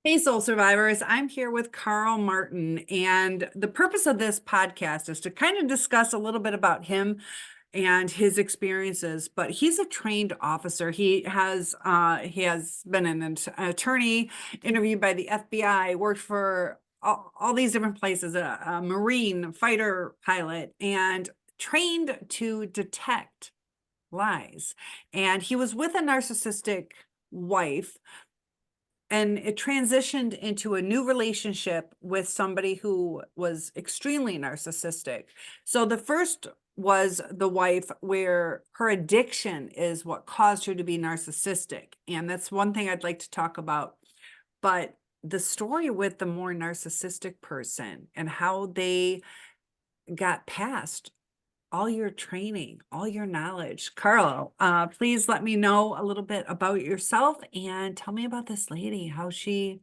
Hey, Soul Survivors. I'm here with Carl Martin, and the purpose of this podcast is to kind of discuss a little bit about him and his experiences. But he's a trained officer. He has been an attorney, interviewed by the FBI, worked for all these different places, a Marine fighter pilot, and trained to detect lies. And he was with a narcissistic wife, and it transitioned into a new relationship with somebody who was extremely narcissistic. So the first was the wife, where her addiction is what caused her to be narcissistic. And that's one thing I'd like to talk about. But the story with the more narcissistic person and how they got past all your training, all your knowledge. Carl, please let me know a little bit about yourself and tell me about this lady, how she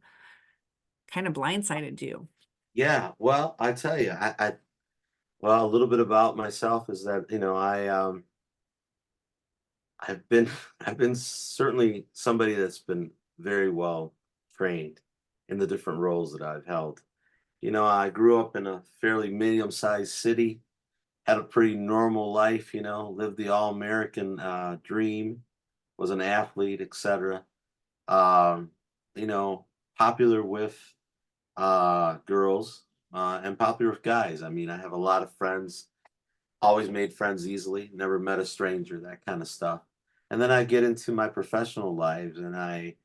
kind of blindsided you. Yeah, well, I tell you, well, a little bit about myself is that, I've been I've been certainly somebody that's been very well trained in the different roles that I've held. I grew up in a fairly medium-sized city, had a pretty normal life, lived the all-American dream, was an athlete, etc. Um, you know, popular with girls, and popular with guys. I mean, I have a lot of friends, always made friends easily, never met a stranger, that kind of stuff. And then I get into my professional lives, and I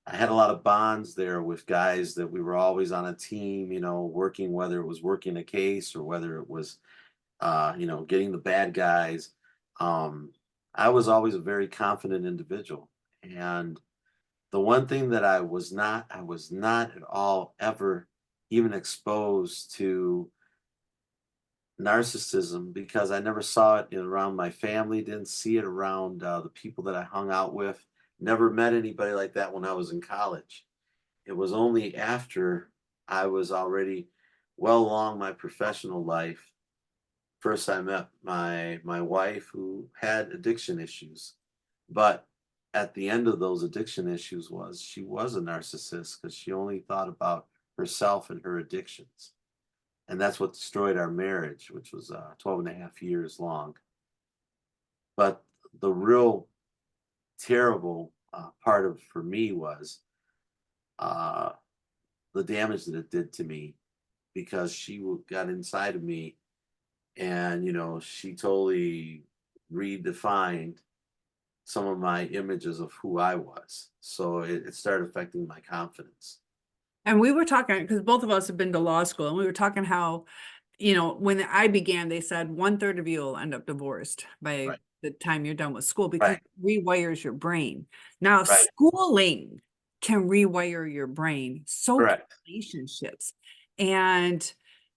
had a lot of bonds there with guys that we were always on a team, working, whether it was working a case or whether it was, getting the bad guys. Um, I was always a very confident individual. And the one thing that I was not at all ever even exposed to narcissism, because I never saw it around my family, didn't see it around the people that I hung out with, never met anybody like that when I was in college. It was only after I was already well along my professional life. First, I met my wife, who had addiction issues, but at the end of those addiction issues was she was a narcissist because she only thought about herself and her addictions. And that's what destroyed our marriage, which was 12 and a half years long. But the real terrible part of for me was uh, the damage that it did to me, because got inside of me, and she totally redefined some of my images of who I was. So it started affecting my confidence. And we were talking, because both of us have been to law school, and we were talking how, when I began, they said 1/3 of you will end up divorced by Right. the time you're done with school, because Right. it rewires your brain. Now, Right. schooling can rewire your brain, so can Correct. relationships. And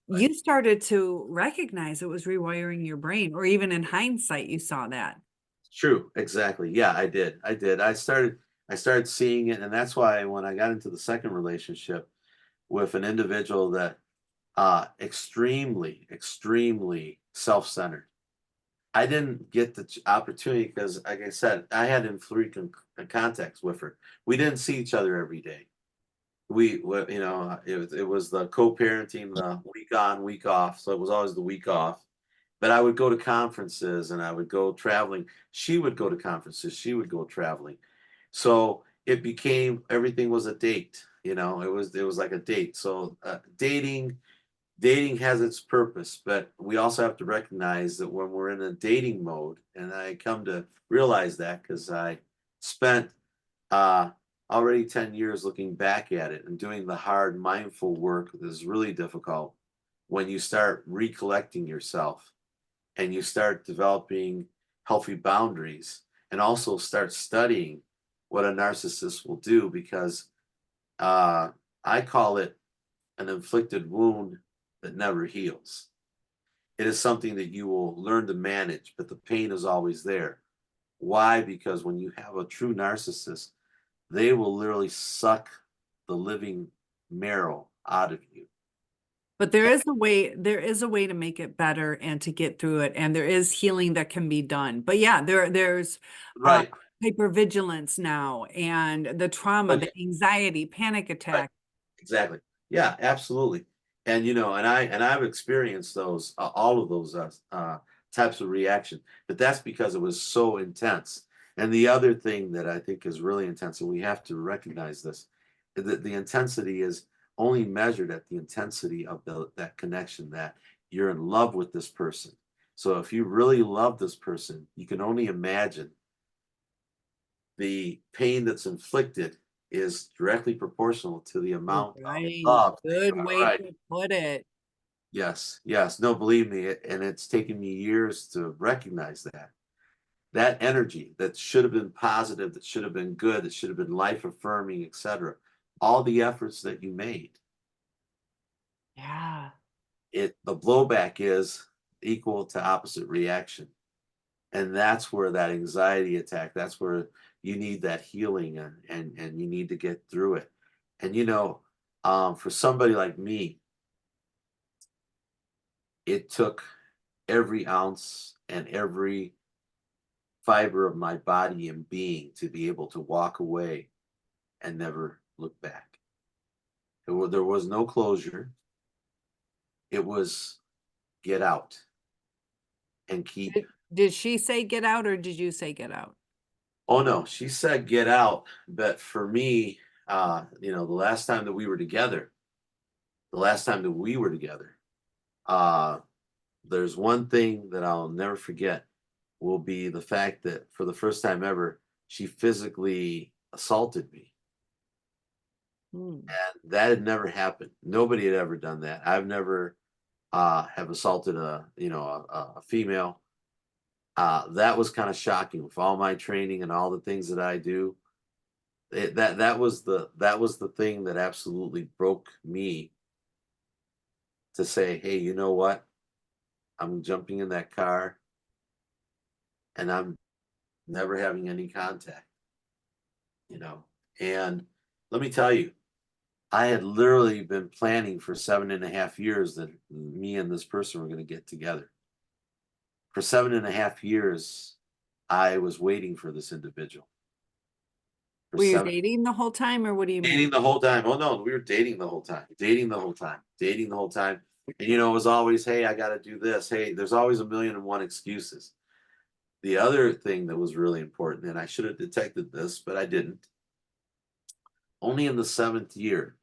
Right. you started to recognize it was rewiring your brain, or even in hindsight, you saw that. True. Exactly. Yeah, I did. I did. I started seeing it, and that's why when I got into the second relationship with an individual that extremely, extremely self-centered. I didn't get the opportunity because, like I said, I had infrequent contacts with her. We didn't see each other every day. It was the co-parenting, the week on, week off. So it was always the week off. But I would go to conferences and I would go traveling. She would go to conferences. She would go traveling. So it became everything was a date. It was like a date. So dating has its purpose, but we also have to recognize that when we're in a dating mode, and I come to realize that because I spent uh, already 10 years looking back at it and doing the hard mindful work that is really difficult when you start recollecting yourself and you start developing healthy boundaries, and also start studying what a narcissist will do, because uh, I call it an inflicted wound that never heals. It is something that you will learn to manage, but the pain is always there. Why? Because when you have a true narcissist, they will literally suck the living marrow out of you. But there is a way to make it better and to get through it, and there is healing that can be done. But yeah, there's uh, Right. hypervigilance now, and the trauma, Oh, the yeah. anxiety, panic Right. attack. Exactly. Yeah, absolutely. And I've experienced those all of those types of reaction, but that's because it was so intense. And the other thing that I think is really intense, and we have to recognize this, the intensity is only measured at the intensity of that connection, that you're in love with this person. So if you really love this person, you can only imagine the pain that's inflicted is directly proportional to the amount of Right. love that Good you are, way right. to put it. Yes, yes. No, believe me, and it's taken me years to recognize that. That energy that should have been positive, that should have been good, that should have been life affirming, etc. All the efforts that you made, Yeah. the blowback is equal to opposite reaction. And that's where that anxiety attack, that's where you need that healing, and you need to get through it. And for somebody like me, it took every ounce and every fiber of my body and being to be able to walk away and never look back. There was no closure. It was get out and keep. Did she say get out or did you say get out? Oh no, she said get out. But for me, the last time that we were together, uh, there's one thing that I'll never forget, will be the fact that for the first time ever, she physically assaulted me. Hmm. And that had never happened. Nobody had ever done that. I've never have assaulted a female. That was kind of shocking with all my training and all the things that I do. That was the thing that absolutely broke me, to say, hey, you know what? I'm jumping in that car and I'm never having any contact, you know. And let me tell you, I had literally been planning for 7.5 years that me and this person were going to get together. For 7.5 years, I was waiting for this individual. For Were you seven, dating the whole time or what do you dating mean? the whole time. Oh no, we were dating the whole time, dating the whole time, dating the whole time. And it was always, hey, I got to do this. Hey, there's always a million and one excuses. The other thing that was really important, and I should have detected this, but I didn't. Only in the seventh year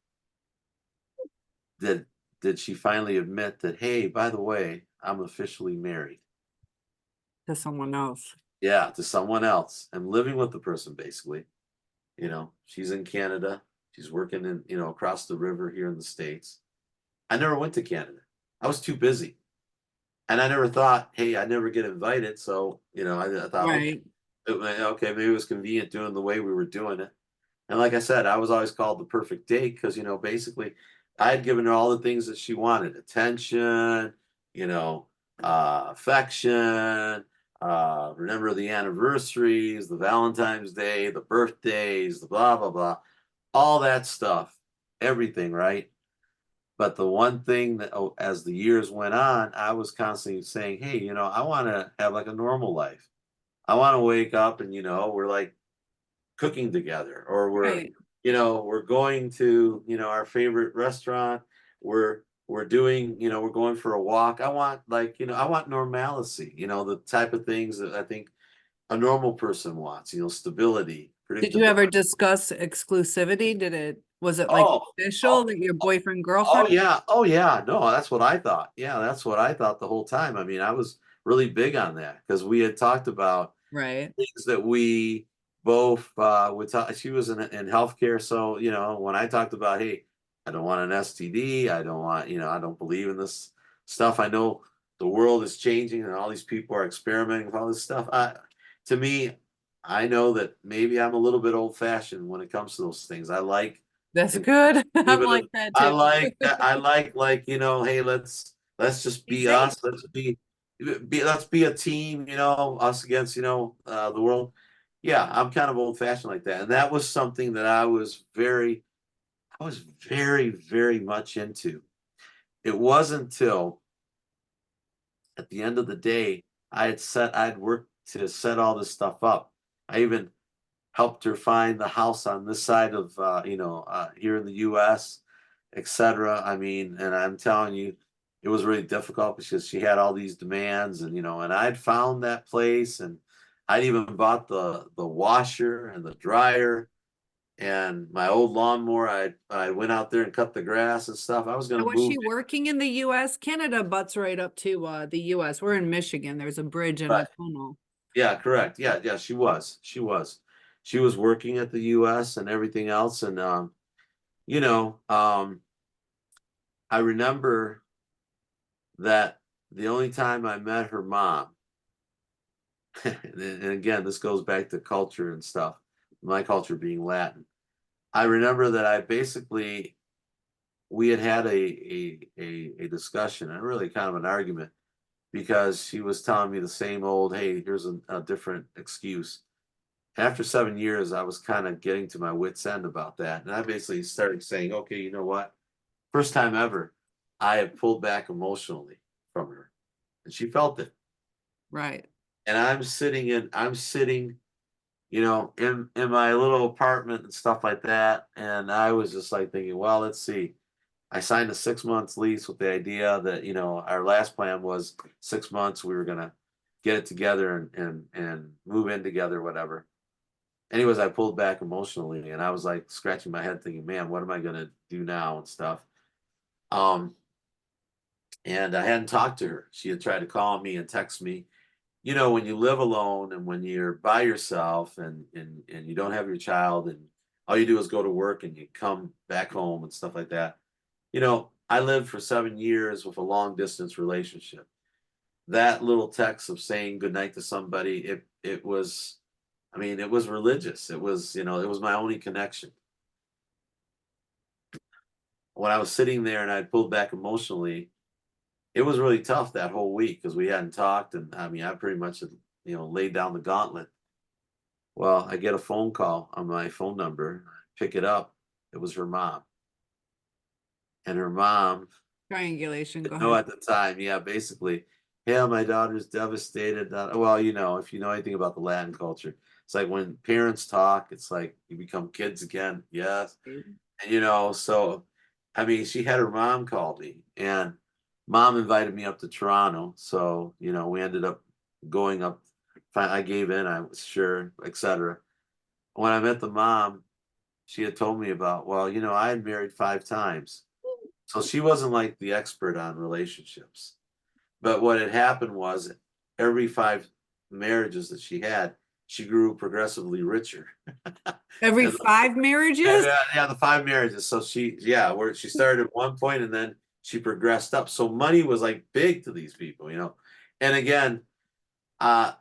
did did she finally admit that, hey, by the way, I'm officially married. To someone else. Yeah, to someone else. I'm living with the person basically. She's in Canada. She's working across the river here in the States. I never went to Canada. I was too busy. And I never thought, hey, I never get invited. So, I thought, okay, Right. okay, maybe it was convenient doing the way we were doing it. And like I said, I was always called the perfect date because, basically I had given her all the things that she wanted: attention, you know, affection, remember the anniversaries, the Valentine's Day, the birthdays, the blah, blah, blah, all that stuff, everything, right? But the one thing that, as the years went on, I was constantly saying, hey, I want to have like a normal life. I want to wake up and, we're like cooking together, or Right. we're going to our favorite restaurant, we're doing, we're going for a walk. I want, like, I want normalcy, the type of things that I think a normal person wants, stability, Did you predictability. ever discuss exclusivity? Was it like oh official oh that your boyfriend oh girlfriend? yeah, oh yeah, no, that's what I thought. Yeah, that's what I thought the whole time. I mean, I was really big on that because we had talked about Right. things that we both would talk. She was in healthcare, so when I talked about, hey, I don't want an STD, I don't want, I don't believe in this stuff. I know the world is changing and all these people are experimenting with all this stuff. To me, I know that maybe I'm a little bit old fashioned when it comes to those things. I like, That's and good. leave I'm it. like that I too. like that. I like, hey, let's just Be be safe. us. Let's be a team. Us against the world. Yeah, I'm kind of old fashioned like that, and that was something that I was very, very much into. It wasn't until at the end of the day I'd worked to set all this stuff up. I even helped her find the house on this side of, here in the US, etc. I mean, and I'm telling you, it was really difficult because she had all these demands, and and I'd found that place, and I'd even bought the washer and the dryer and my old lawnmower. I went out there and cut the grass and stuff. I was And gonna was move. she working in the US? Canada butts right up to the US. We're in Michigan. There's a bridge and Right. a tunnel. Yeah, correct. Yeah, yeah, she was. She was working at the US and everything else. And you know, um, I remember that the only time I met her mom, and again, this goes back to culture and stuff, my culture being Latin. I remember that I basically we had a discussion and really kind of an argument because she was telling me the same old, hey, here's a different excuse. After 7 years, I was kind of getting to my wits' end about that. And I basically started saying, okay, you know what? First time ever, I have pulled back emotionally from her. And she felt it. Right. And I'm sitting, in my little apartment and stuff like that. And I was just like thinking, well, let's see. I signed a 6 months lease with the idea that, our last plan was 6 months. We were gonna get it together and move in together, whatever. Anyways, I pulled back emotionally, and I was like scratching my head thinking, man, what am I gonna do now and stuff. Um, and I hadn't talked to her. She had tried to call me and text me. When you live alone and when you're by yourself and you don't have your child and all you do is go to work and you come back home and stuff like that. I lived for 7 years with a long distance relationship. That little text of saying goodnight to somebody, it was, I mean, it was religious. It was, it was my only connection. When I was sitting there and I pulled back emotionally, it was really tough that whole week because we hadn't talked, and I mean, I pretty much had, laid down the gauntlet. Well, I get a phone call on my phone number, pick it up. It was her mom, and her mom Triangulation. Go didn't know ahead. at the time. Yeah, basically, yeah, my daughter's devastated. Well, if you know anything about the Latin culture, it's like when parents talk, it's like you become kids again. Yes. And, so I mean, she had her mom call me, and mom invited me up to Toronto. So, we ended up going up. I gave in, I was sure, etc. When I met the mom, she had told me about, well, I had married 5 times. So she wasn't like the expert on relationships. But what had happened was every 5 marriages that she had, she grew progressively richer. Every And 5 marriages? yeah, the 5 marriages. So where she started at one point and then she progressed up. So money was like big to these people. And again, uh,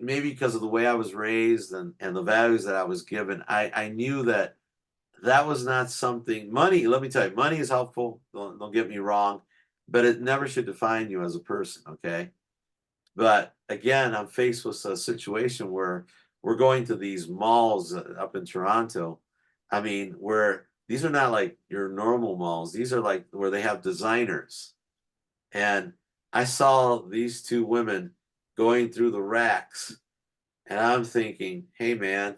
maybe because of the way I was raised and the values that I was given, I knew that that was not something. Money, let me tell you, money is helpful. Don't get me wrong, but it never should define you as a person. Okay. But again, I'm faced with a situation where we're going to these malls up in Toronto. I mean, where these are not like your normal malls. These are like where they have designers. And I saw these two women going through the racks, and I'm thinking, hey man,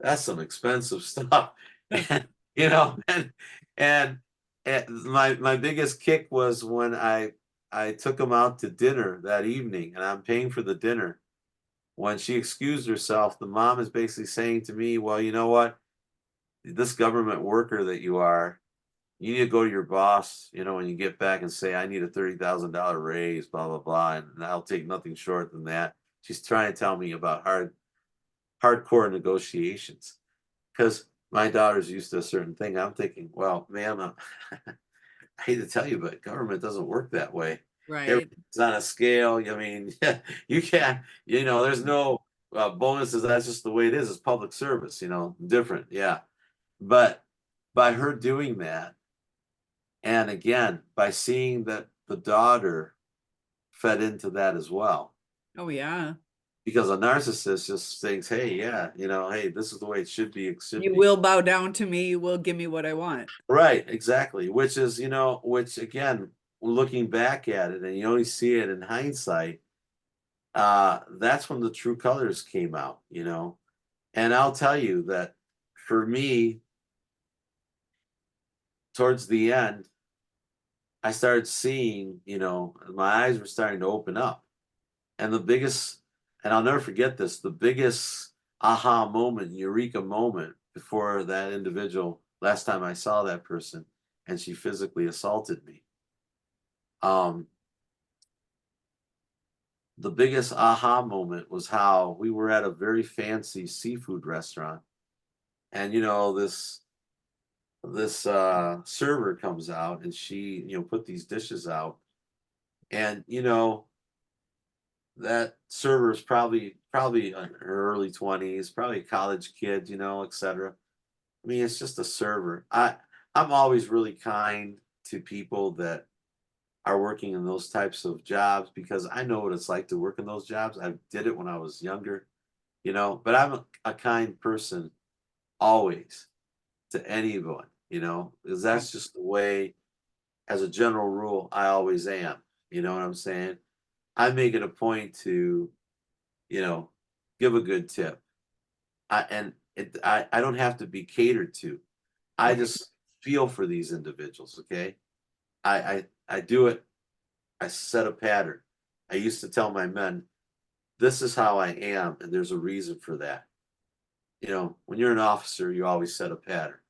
that's some expensive stuff. And you know, and, and my biggest kick was when I took them out to dinner that evening, and I'm paying for the dinner. When she excused herself, the mom is basically saying to me, well, you know what? This government worker that you are, you need to go to your boss, when you get back and say, I need a $30,000 raise, blah, blah, blah. And I'll take nothing short than that. She's trying to tell me about hardcore negotiations because my daughter's used to a certain thing. I'm thinking, well, ma'am, I hate to tell you, but government doesn't work that way. Right. Everything's on a scale. I mean, you can't, there's no bonuses. That's just the way it is. It's public service, different. Yeah. But by her doing that, and again, by seeing that the daughter fed into that as well, Oh, yeah. because a narcissist just thinks, hey, yeah, hey, this is the way it should be. It should You be. will bow down to me. You will give me what I want. Right, exactly. Which is, which again, looking back at it and you only see it in hindsight, that's when the true colors came out. And I'll tell you that for me, towards the end, I started seeing, my eyes were starting to open up. And the biggest, and I'll never forget this, the biggest aha moment, eureka moment before that individual, last time I saw that person and she physically assaulted me. The biggest aha moment was how we were at a very fancy seafood restaurant. And this server comes out and she put these dishes out, and that server is probably in her early 20s, probably a college kid, etc. I mean, it's just a server. I'm always really kind to people that are working in those types of jobs because I know what it's like to work in those jobs. I did it when I was younger, but I'm a kind person always to anyone, because Right. that's just the way, as a general rule, I always am. You know what I'm saying? I make it a point to, you know, give a good tip. I don't have to be catered to. I Right. just feel for these individuals, okay? I do it. I set a pattern. I used to tell my men, this is how I am, and there's a reason for that. When you're an officer, you always set a pattern.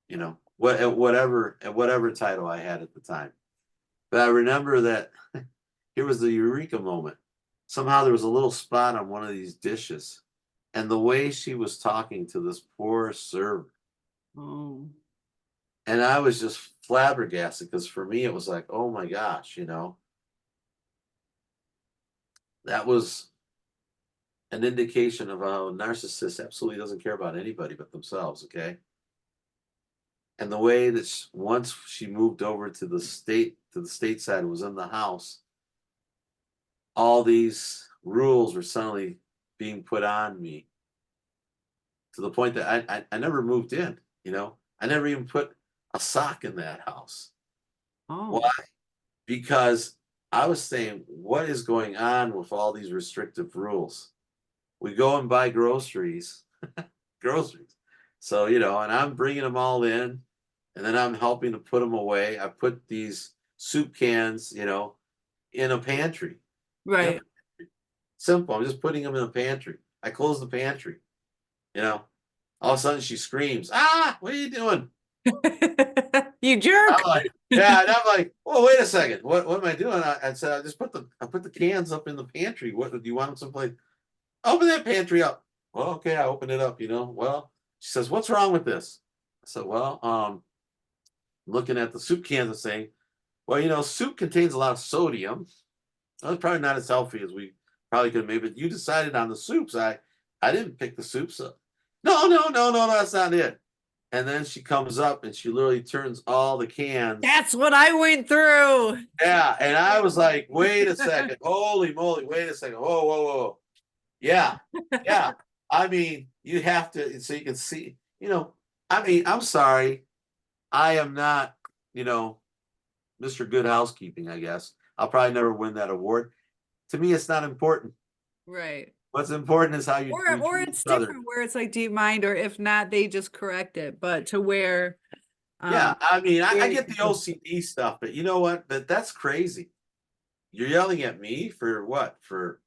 At whatever title I had at the time. But I remember that here was the eureka moment. Somehow there was a little spot on one of these dishes, and the way she was talking to this poor server, Oh. and I was just flabbergasted because for me it was like, oh my gosh, that was an indication of how a narcissist absolutely doesn't care about anybody but themselves. Okay, and the way that once she moved over to the state side, was in the house, all these rules were suddenly being put on me to the point that I never moved in. I never even put a sock in that house. Why? Oh. Because I was saying, what is going on with all these restrictive rules? We go and buy groceries. So, and I'm bringing them all in, and then I'm helping to put them away. I put these soup cans, in a pantry. In a, Right. simple. I'm just putting them in a pantry. I close the pantry, you know. All of a sudden she screams, "Ah, what are you doing?" You I'm jerk. like, yeah, and I'm like, well, wait a second. What am I doing? I said, I put the cans up in the pantry. What do you want them someplace? Open that pantry up. Well, okay, I open it up, Well, she says, what's wrong with this? I said, well, looking at the soup cans and saying, well, soup contains a lot of sodium. That's probably not as healthy as we probably could have made, but you decided on the soups. I didn't pick the soups up. No, no, no, no, no, that's not it. And then she comes up and she literally turns all the cans. That's what I went through. Yeah. And I was like, wait a second. Holy moly, wait a second. Whoa, whoa, whoa. Yeah. Yeah. I mean, you have to, so you can see, I'm sorry. I am not, you know, Mr. Good Housekeeping, I guess. I'll probably never win that award. To me, it's not important. Right. What's important is how we Or treat each it's other. different where it's like, do you mind? Or if not, they just correct it. But to where, Yeah, I mean, I where get the OCD stuff, but you know what? That's crazy. You're yelling at me for what? For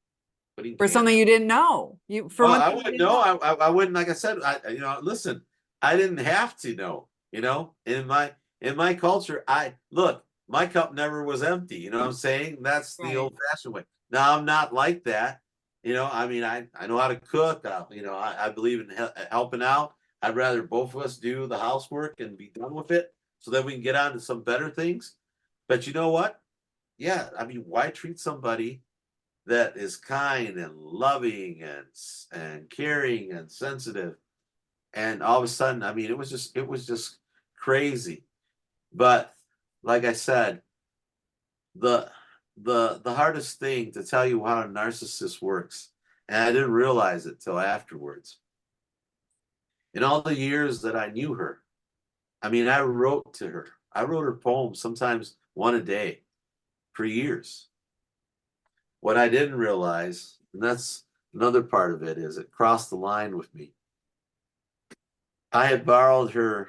putting for cans? something you didn't know. For Well, one I thing you wouldn't didn't know. know. I wouldn't. Like I said, listen. I didn't have to know. In my culture, I look. My cup never was empty. You know what I'm saying? That's the Right. old-fashioned way. Now I'm not like that. I mean, I know how to cook. I believe in helping out. I'd rather both of us do the housework and be done with it, so that we can get on to some better things. But you know what? Yeah, I mean, why treat somebody that is kind and loving and caring and sensitive, and all of a sudden, I mean, it was just crazy. But like I said, the the hardest thing to tell you how a narcissist works, and I didn't realize it till afterwards. In all the years that I knew her, I mean, I wrote to her. I wrote her poems, sometimes one a day, for years. What I didn't realize, and another part of it is it crossed the line with me. I had borrowed her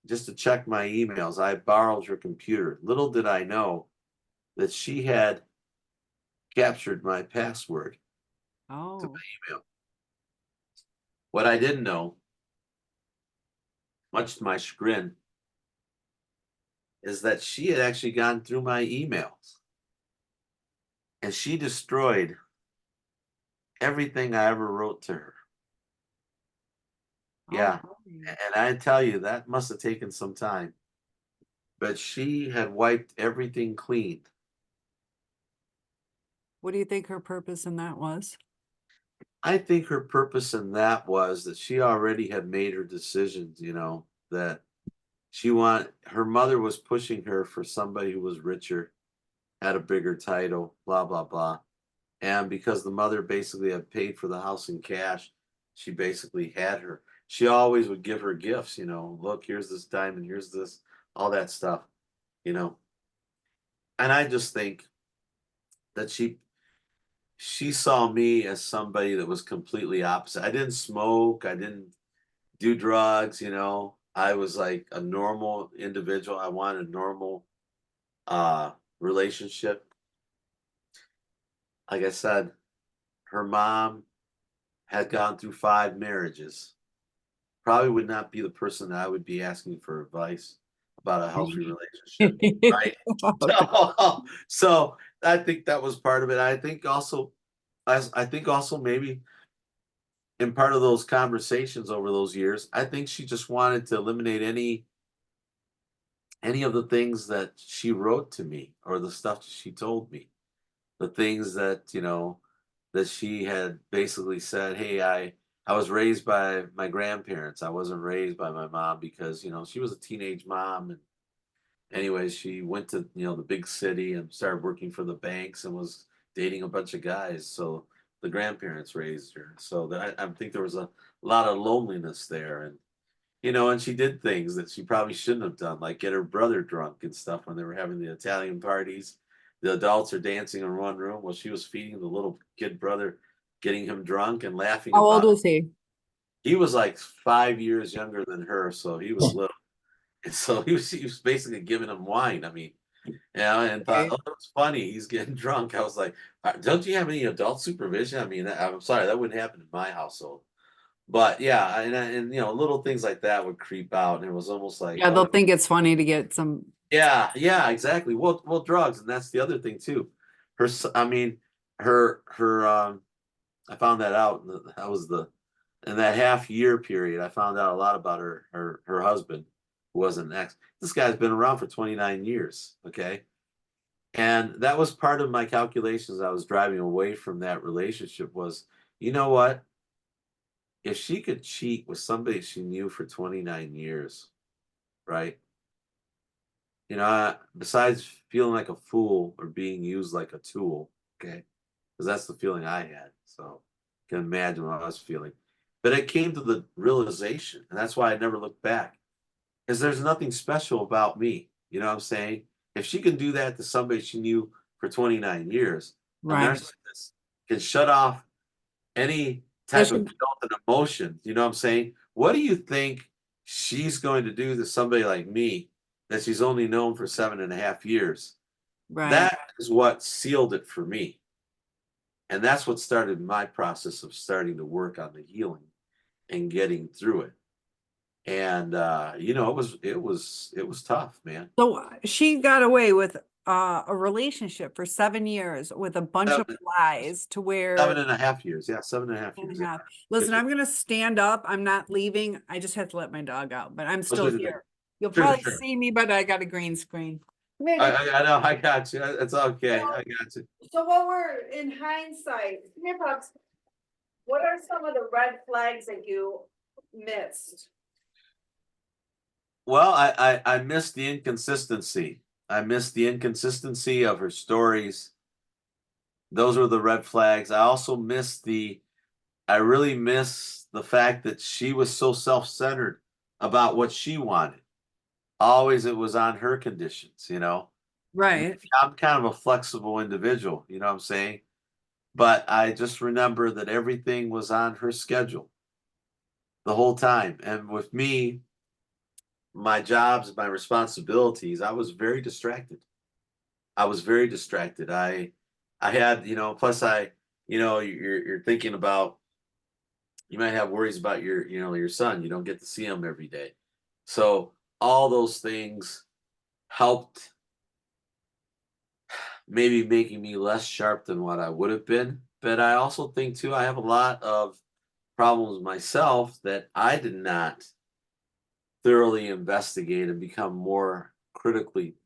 just to check my emails. I borrowed her computer. Little did I know that she had captured my password to Oh, my email. What I didn't know, much to my chagrin, is that she had actually gone through my emails and she destroyed everything I ever wrote to her. oh, Yeah. really? And I tell you, that must have taken some time. But she had wiped everything clean. What do you think her purpose in that was? I think her purpose in that was that she already had made her decisions, that her mother was pushing her for somebody who was richer, had a bigger title, blah, blah, blah. And because the mother basically had paid for the house in cash, she basically had her. She always would give her gifts, look, here's this diamond, here's this, all that stuff, you know. And I just think that she saw me as somebody that was completely opposite. I didn't smoke, I didn't do drugs. I was like a normal individual. I wanted a normal relationship. Like I said, her mom had gone through 5 marriages. Probably would not be the person that I would be asking for advice about a healthy Me. relationship, right? Okay. So I think that was part of it. I think also maybe in part of those conversations over those years, I think she just wanted to eliminate any of the things that she wrote to me or the stuff she told me, the things that she had basically said, hey, I was raised by my grandparents. I wasn't raised by my mom because she was a teenage mom. And anyways, she went to the big city and started working for the banks and was dating a bunch of guys. So the grandparents raised her. So I think there was a lot of loneliness there. And she did things that she probably shouldn't have done, like get her brother drunk and stuff when they were having the Italian parties. The adults are dancing in one room while she was feeding the little kid brother, getting him drunk and laughing How old about it. was he? He was like 5 years younger than her, so he was little. And so he was basically giving him wine. I mean, and thought, Okay. oh, that's funny. He's getting drunk. I was like, don't you have any adult supervision? I mean, I'm sorry, that wouldn't happen in my household. But yeah, and little things like that would creep out, and it was almost like, Yeah, oh they'll think it's funny to get some. yeah, exactly. Well, drugs, and that's the other thing too. I mean, her. I found that out. That was in that half-year period. I found out a lot about her husband, who was an ex. This guy's been around for 29 years. Okay, and that was part of my calculations. I was driving away from that relationship. Was you know what? If she could cheat with somebody she knew for 29 years, right? Besides feeling like a fool or being used like a tool, okay, because that's the feeling I had. So you can imagine what I was feeling. But it came to the realization, and that's why I never looked back, because there's nothing special about me. You know what I'm saying? If she can do that to somebody she knew for 29 years, a Right. narcissist can shut off any Does type she, of guilt and emotion. You know what I'm saying? What do you think she's going to do to somebody like me that she's only known for 7.5 years? right. That is what sealed it for me. And that's what started my process of starting to work on the healing and getting through it. And it was tough, man. So she got away with a relationship for 7 years with a bunch of Seven, lies to seven where and a half years. Yeah, 7.5 years. and a Yeah. half. Listen, It's- I'm gonna stand up. I'm not leaving. I just have to let my dog out, but I'm oh, still sure, sure, sure. here. You'll Sure, probably sure. see me, but I got a green screen. Come here, get I know, I got you. It's okay. so, I got you. so what we're in hindsight, come here, Pops. What are some of the red flags that you missed? Well, I missed the inconsistency. I missed the inconsistency of her stories. Those were the red flags. I really miss the fact that she was so self-centered about what she wanted. Always it was on her conditions. Me, Right. I'm kind of a flexible individual, you know what I'm saying? but I just remember that everything was on her schedule the whole time. And with me, my jobs, my responsibilities, I was very distracted. I was very distracted. I had, plus you're thinking about, you might have worries about your son. You don't get to see him every day. So all those things helped maybe making me less sharp than what I would have been. But I also think too, I have a lot of problems myself that I did not thoroughly investigate and become more critically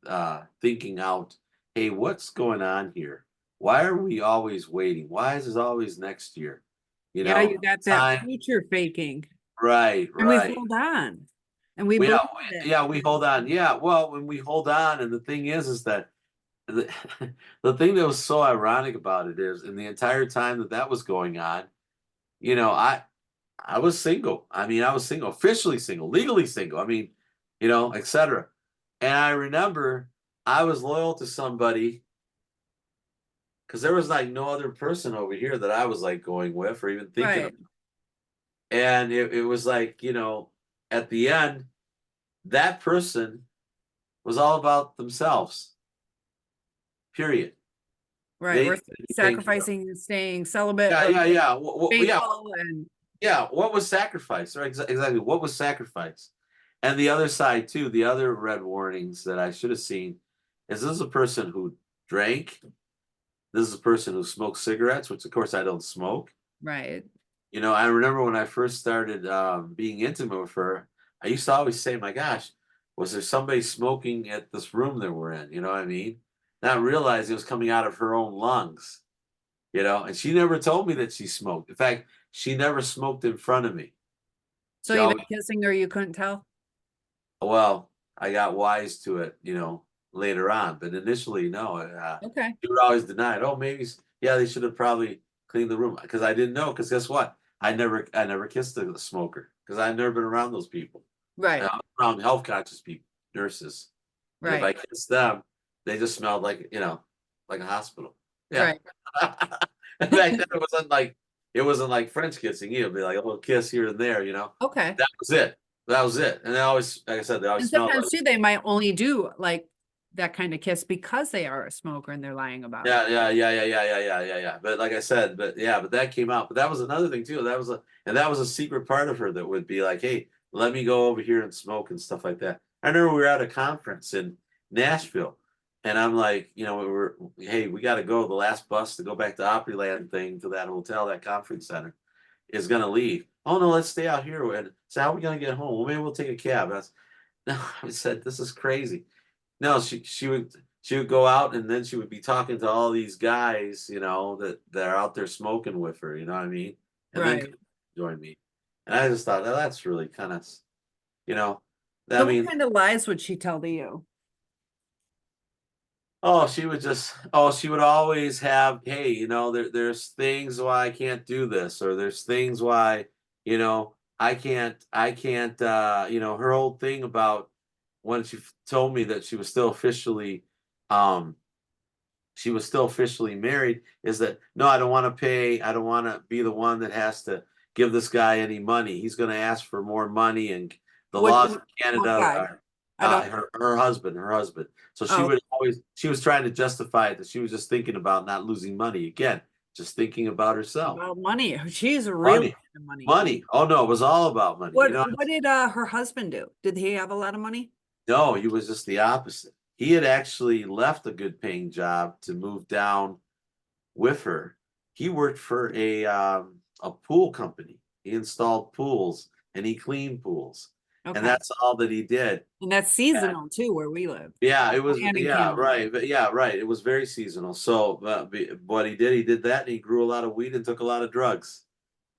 thinking out, hey, what's going on here? Why are we always waiting? Why is it always next year? You Yeah, know, you got that time, future faking. right, And we right. hold on and we We believe know, it. yeah, we hold on. Yeah, well, when we hold on, and the thing is that the, the thing that was so ironic about it is, in the entire time that that was going on, you know, I I was single. I mean, I was single, officially single, legally single. I mean, etc. And I remember I was loyal to somebody because there was like no other person over here that I was like going with or even thinking of. Right. And it was like, at the end, that person was all about themselves, period. Right. They We're didn't need anything more. sacrificing and staying celibate Yeah, or yeah, yeah. Yeah, faithful and yeah, what was sacrifice? Right, exactly. What was sacrifice? And the other side too, the other red warnings that I should have seen is this is a person who drank. This is a person who smoked cigarettes, which of course I don't smoke. right. I remember when I first started being intimate with her, I used to always say, "My gosh, was there somebody smoking at this room that we're in?" You know what I mean? Not realizing it was coming out of her own lungs. And she never told me that she smoked. In fact, she never smoked in front of me. So She even always kissing her, you couldn't tell? Well, I got wise to it, later on, but initially, no. Okay. He would always deny it. Oh, maybe, yeah, they should have probably cleaned the room because I didn't know. Because guess what? I never kissed a smoker because I've never been around those people. And Right. I'm around health conscious people, nurses, and if Right. I kissed them, they just smelled like a hospital. Yeah. Right. In fact, it wasn't like French kissing. It'd be like a little kiss here and there. Okay. That was it. That was it. And they always, like I said, they always And smelled sometimes like. too, they might only do like that kind of kiss because they are a smoker and they're lying about it. Yeah, yeah, yeah, yeah, yeah, yeah, yeah, yeah, yeah. But like I said, but that came out. But that was another thing too. That was a secret part of her that would be like, hey, let me go over here and smoke and stuff like that. I remember we were at a conference in Nashville, and I'm like, hey, we got to go. The last bus to go back to Opryland thing to that hotel, that conference center, is gonna leave. Oh no, let's stay out here. And so how are we gonna get home? Well, maybe we'll take a cab. No, I said, this is crazy. No, she would go out and then she would be talking to all these guys, that are out there smoking with her, you know what I mean? And then Right. come join me. And I just thought, oh, that's really kind of, you know, I So what mean, kind of lies would she tell to you? she would always have, hey, there's things why I can't do this, or there's things why, I can't, her whole thing about when told me that um, she was still officially married is that no, I don't want to pay. I don't want to be the one that has to give this guy any money. He's going to ask for more money, and the What, laws in what Canada guy? are I don't, her husband. So oh, she was trying to justify it that she was just thinking about not losing money again, just thinking about herself. about money. She's really Money, into money. money. Oh no, it was all about money. What did her husband do? Did he have a lot of money? No, he was just the opposite. He had actually left a good paying job to move down with her. He worked for a pool company. He installed pools and he cleaned pools, and Okay. that's all that he did. And that's And seasonal too, where we live. yeah, it was, And in yeah, Canada. right, but yeah, right. It was very seasonal. So, what he did that, and he grew a lot of weed and took a lot of drugs.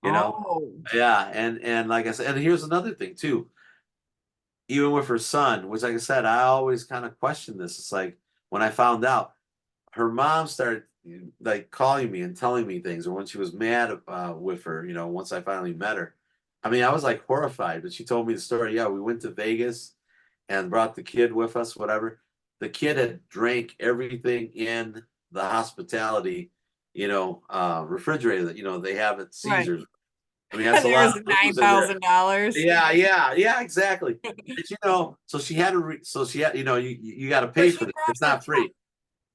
You know, Oh, yeah, and like I said, and here's another thing too. Even with her son, which, like I said, I always kind of questioned this. It's like when I found out, her mom started like calling me and telling me things, or when she was mad with her, once I finally met her. I mean, I was like horrified, but she told me the story. Yeah, we went to Vegas and brought the kid with us, whatever. The kid had drank everything in the hospitality, refrigerator that, they have at Right. Caesars. I mean, that's a lot There's of booze in there. $9,000. Yeah, yeah, yeah, exactly. But so she had to, so she had, you got to But pay for this. It's not free.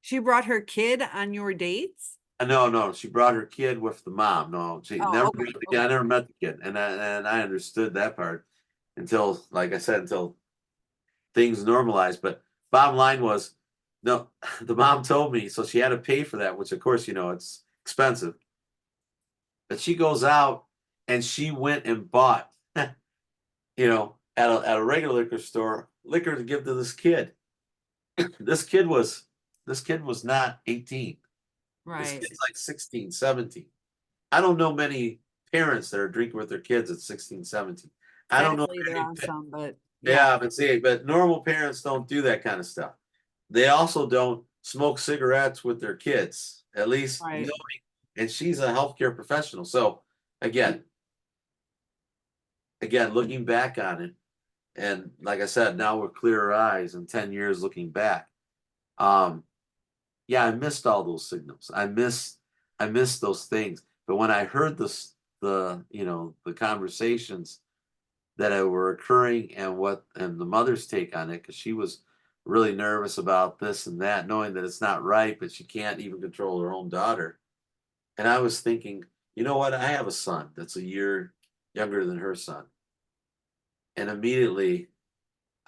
she brought her kid on your dates? No, no, she brought her kid with the mom. No, she Oh, never okay, met the kid. I okay. never met the kid, and I understood that part until, like I said, until things normalized. But bottom line was, no, the mom told me, so she had to pay for that, which of course, it's expensive. But she goes out and she went and bought, at a regular liquor store, liquor to give to this kid. This kid was this kid was not 18. This Right. kid's like 16, 17. I don't know many parents that are drinking with their kids at 16, 17. I don't know Sadly, there many. are some, but yeah. Yeah, but normal parents don't do that kind of stuff. They also don't smoke cigarettes with their kids, at least Right. knowing. And she's a healthcare professional. So again, looking back on it, and like I said, now with clearer eyes and 10 years looking back, um, yeah, I missed all those signals. I missed those things. But when I heard the conversations that were occurring, and the mother's take on it, because she was really nervous about this and that, knowing that it's not right, but she can't even control her own daughter. And I was thinking, you know what? I have a son that's a year younger than her son. And immediately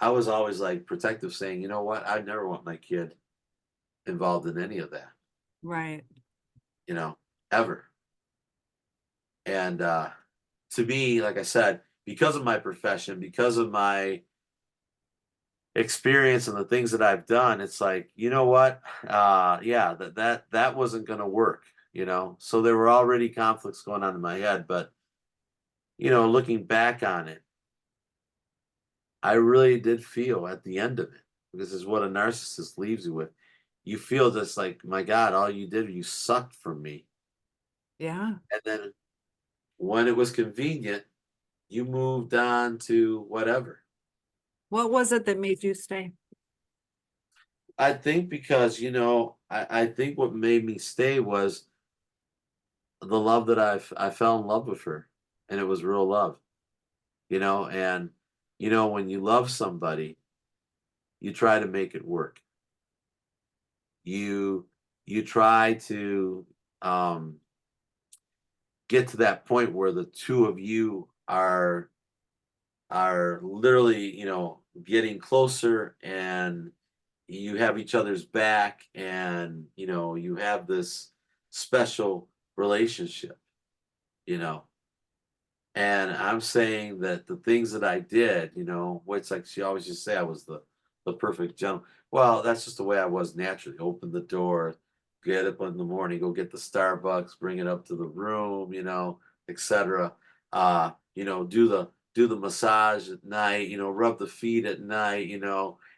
I was always like protective, saying, you know what? I never want my kid involved in any of that, Right. ever. And to me, like I said, because of my profession, because of my experience and the things that I've done, it's like, you know what? Yeah, that wasn't going to work. So there were already conflicts going on in my head, but looking back on it, I really did feel at the end of it, because it's what a narcissist leaves you with. You feel just like, my God, all you did, you sucked from me. Yeah. And then when it was convenient, you moved on to whatever. What was it that made you stay? I think because, I think what made me stay was the love that I fell in love with her, and it was real love, and when you love somebody, you try to make it work. You try to um get to that point where the two of you are literally, getting closer, and you have each other's back, and you have this special relationship, you know. And I'm saying that the things that I did, what's like she always just say I was the perfect gentleman. Well, that's just the way I was naturally. Open the door, get up in the morning, go get the Starbucks, bring it up to the room, etc. Do the massage at night, rub the feet at night,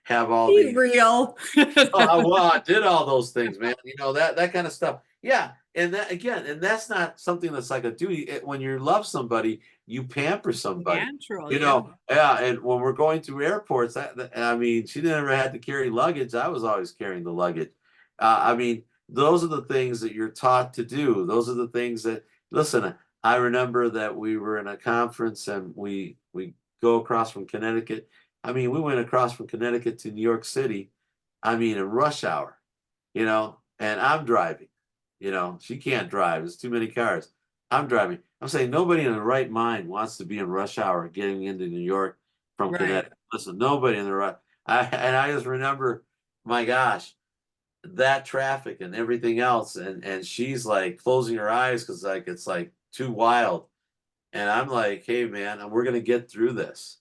have all Be the real. I did all those things, man. That kind of stuff. Yeah, and that's not something that's like a duty. When you love somebody, you pamper somebody. Natural, yeah. Yeah. And when we're going through airports, I mean, she never had to carry luggage. I was always carrying the luggage. I mean, those are the things that you're taught to do. Those are the things that. Listen, I remember that we were in a conference, and we go across from Connecticut. I mean, we went across from Connecticut to New York City. I mean, in rush hour, and I'm driving. She can't drive. There's too many cars. I'm driving. I'm saying nobody in the right mind wants to be in rush hour getting into New York from Right. Connecticut. Listen, nobody in the right. I just remember, my gosh, that traffic and everything else, and she's like closing her eyes because like it's like too wild, and I'm like, hey man, we're gonna get through this.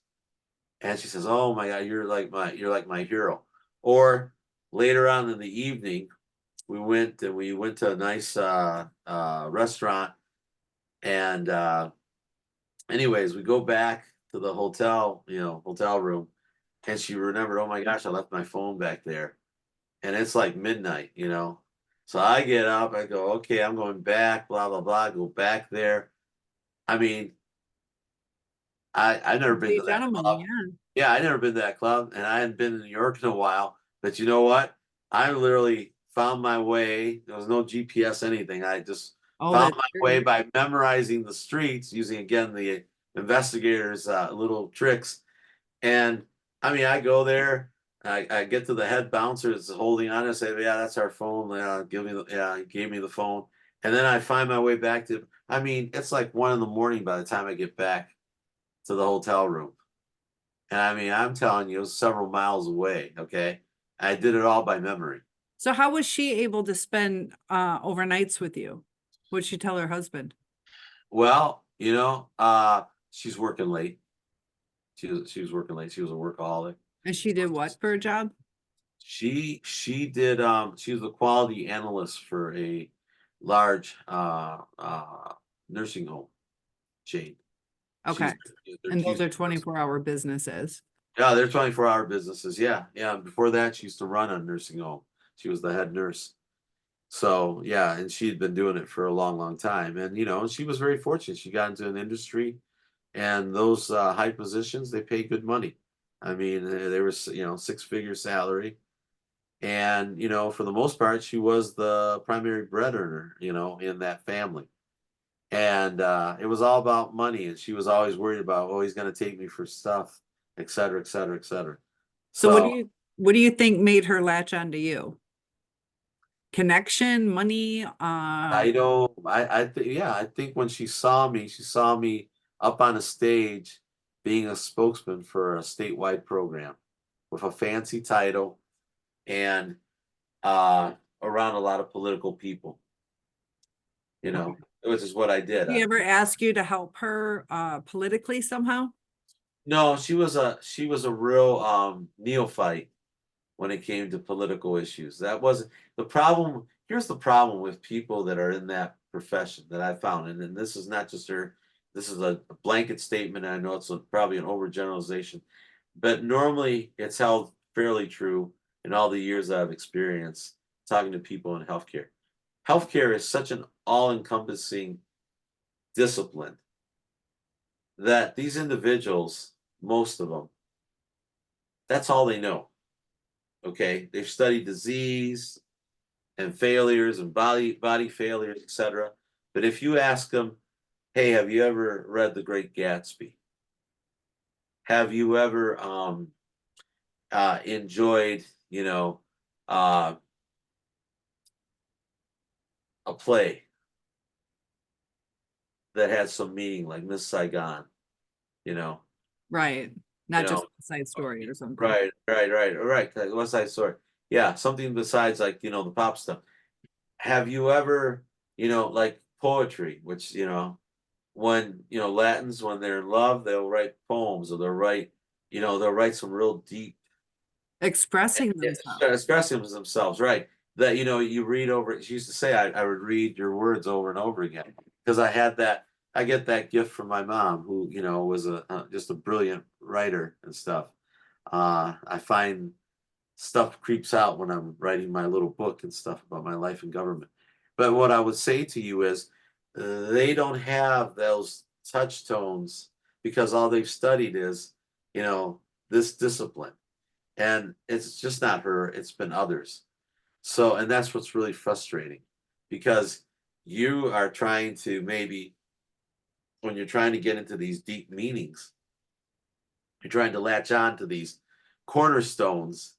And she says, "Oh my God, you're like my hero." Or later on in the evening, we went to a nice restaurant, and anyways, we go back to the hotel room, and she remembered, "Oh my gosh, I left my phone back there," and it's like midnight. So I get up, I go, "Okay, I'm going back." Blah blah blah. Go back there. I mean, I never been Be to a that gentleman, club. yeah. Yeah, I never been to that club, and I hadn't been to New York in a while. But you know what? I literally found my way. There was no GPS, anything. I just Oh, found that's my way true. by memorizing the streets using, again, the investigators' little tricks. And I mean, I go there, I get to the head bouncer that's holding on. I say, "Yeah, that's our phone. Yeah, give me the yeah." He gave me the phone, and then I find my way back to. I mean, it's like 1 in the morning by the time I get back to the hotel room. And I mean, I'm telling you, it was several miles away. Okay, I did it all by memory. So how was she able to spend overnights with you? What'd she tell her husband? Well, she's working late. She was working late. She was a workaholic. And she did what for a job? She was the quality analyst for a large nursing home chain. Okay. She's And those she's are 24-hour businesses. Yeah, they're 24-hour businesses. Yeah, yeah. Before that, she used to run a nursing home. She was the head nurse. So yeah, and she'd been doing it for a long, long time. And she was very fortunate. She got into an industry, and those high positions, they pay good money. I mean, they were 6-figure salary. And for the most part, she was the primary bread earner, in that family. And it was all about money, and she was always worried about, oh, he's going to take me for stuff, et cetera, et cetera, et cetera. So So what do you think made her latch onto you? Connection, money, I think when she saw me up on a stage being a spokesman for a statewide program with a fancy title, and around a lot of political people, which is what I did. did she ever ask you to help her politically somehow? No, she was a real neophyte when it came to political issues. That wasn't the problem. Here's the problem with people that are in that profession that I found, and this is not just her. This is a blanket statement. And I know it's probably an overgeneralization, but normally it's held fairly true in all the years that I've experienced talking to people in healthcare. Healthcare is such an all-encompassing discipline that these individuals, most of them, that's all they know. Okay, they've studied disease and failures and body failures, etc. But if you ask them, "Hey, have you ever read The Great Gatsby? Have you ever enjoyed, uh, a play that had some meaning, like Miss Saigon?" You know, Right. you Not just know, a side story or something. right. West Side Story. Yeah, something besides, like, the pop stuff. Have you ever, like poetry, which, when, Latins, when they're in love, they'll write poems, or they'll write some real deep, Expressing yeah, themselves. expressing themselves, right? That, you read over. She used to say I would read your words over and over again, because I get that gift from my mom, who, was just a brilliant writer and stuff. I find stuff creeps out when I'm writing my little book and stuff about my life in government. But what I would say to you is, they don't have those touchstones, because all they've studied is, this discipline. And it's just not her, it's been others. So, and that's what's really frustrating, because you are trying to, maybe, when you're trying to get into these deep meanings, you're trying to latch on to these cornerstones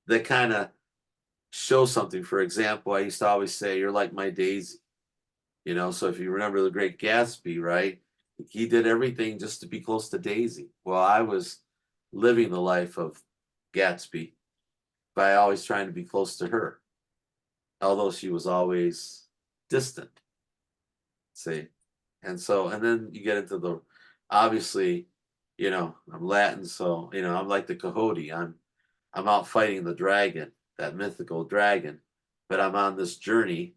that kind of show something. For example, I used to always say, "You're like my Daisy." So if you remember The Great Gatsby, right? He did everything just to be close to Daisy. Well, I was living the life of Gatsby by always trying to be close to her, although she was always distant. See? And then you get into obviously, I'm Latin, so, I'm like the Coyote. I'm out fighting the dragon, that mythical dragon, but I'm on this journey,